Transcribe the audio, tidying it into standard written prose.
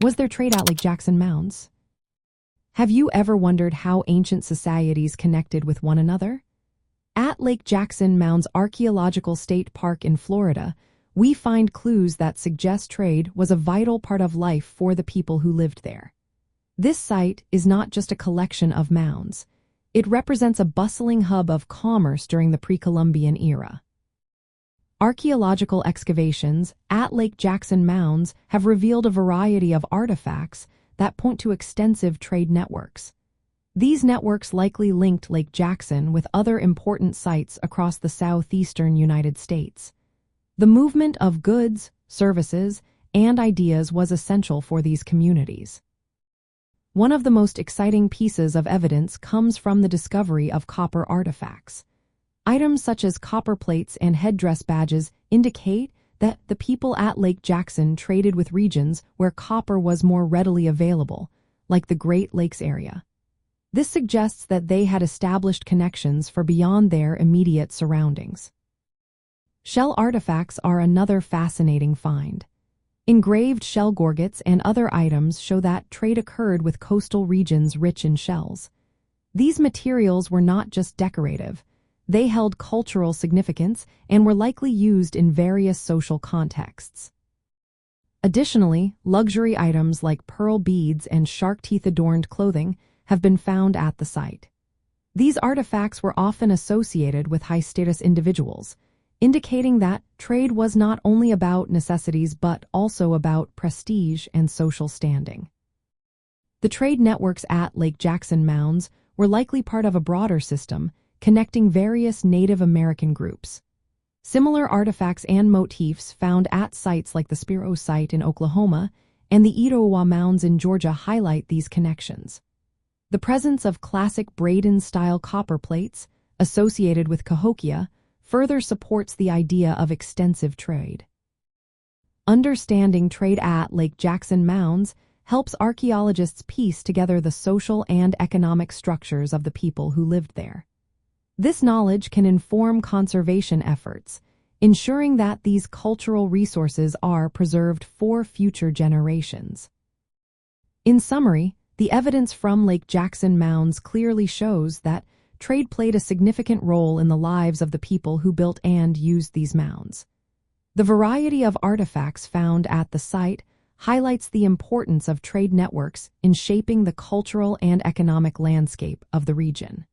Was there trade at Lake Jackson Mounds? Have you ever wondered how ancient societies connected with one another? At Lake Jackson Mounds Archaeological State Park in Florida, we find clues that suggest trade was a vital part of life for the people who lived there. This site is not just a collection of mounds. It represents a bustling hub of commerce during the pre-Columbian era. Archaeological excavations at Lake Jackson Mounds have revealed a variety of artifacts that point to extensive trade networks. These networks likely linked Lake Jackson with other important sites across the southeastern United States. The movement of goods, services, and ideas was essential for these communities. One of the most exciting pieces of evidence comes from the discovery of copper artifacts. Items such as copper plates and headdress badges indicate that the people at Lake Jackson traded with regions where copper was more readily available, like the Great Lakes area. This suggests that they had established connections for beyond their immediate surroundings. Shell artifacts are another fascinating find. Engraved shell gorgets and other items show that trade occurred with coastal regions rich in shells. These materials were not just decorative. They held cultural significance and were likely used in various social contexts. Additionally, luxury items like pearl beads and shark teeth-adorned clothing have been found at the site. These artifacts were often associated with high-status individuals, indicating that trade was not only about necessities but also about prestige and social standing. The trade networks at Lake Jackson Mounds were likely part of a broader system connecting various Native American groups. Similar artifacts and motifs found at sites like the Spiro site in Oklahoma and the Etowah Mounds in Georgia highlight these connections. The presence of classic Braden-style copper plates, associated with Cahokia, further supports the idea of extensive trade. Understanding trade at Lake Jackson Mounds helps archaeologists piece together the social and economic structures of the people who lived there. This knowledge can inform conservation efforts, ensuring that these cultural resources are preserved for future generations. In summary, the evidence from Lake Jackson Mounds clearly shows that trade played a significant role in the lives of the people who built and used these mounds. The variety of artifacts found at the site highlights the importance of trade networks in shaping the cultural and economic landscape of the region.